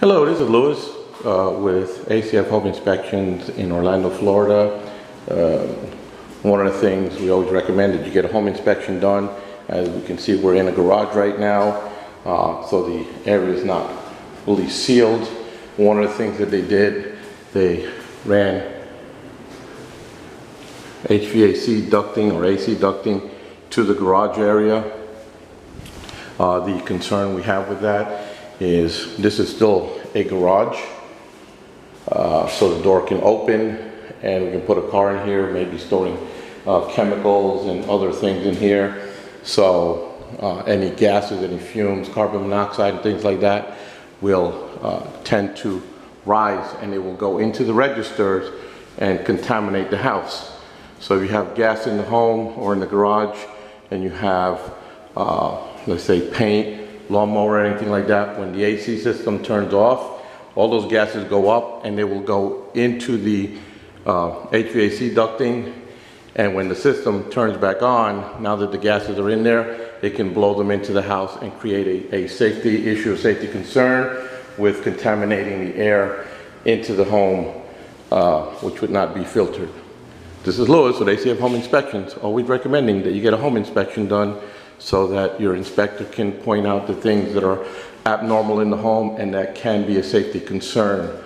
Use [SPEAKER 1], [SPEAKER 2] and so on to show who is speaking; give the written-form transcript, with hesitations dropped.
[SPEAKER 1] Hello, this is Louis with A.C.F. Home Inspections in Orlando, Florida. One of the things we always recommend is you get a home inspection done. As we can see, we're in a garage right now, so the area is not fully sealed. One of the things that they did, they ran HVAC ducting or AC ducting to the garage area. The concern we have with that is this is still a garage, so the door can open and we can put a car in here, maybe storing chemicals and other things in here. So any gases, any fumes, carbon monoxide and things like that will tend to rise, and they will go into the registers and contaminate the house. So if you have gas in the home or in the garage and you have let's say paint, lawnmower, or anything like that, when the AC system turns off, all those gases go up and they will go into the HVAC ducting, and when the system turns back on, now that the gases are in there, it can blow them into the house and create a safety issue, a safety concern with contaminating the air into the home, which would not be filtered. This is Louis with A.C.F. Home Inspections, always recommending that you get a home inspection done so that your inspector can point out the things that are abnormal in the home and that can be a safety concern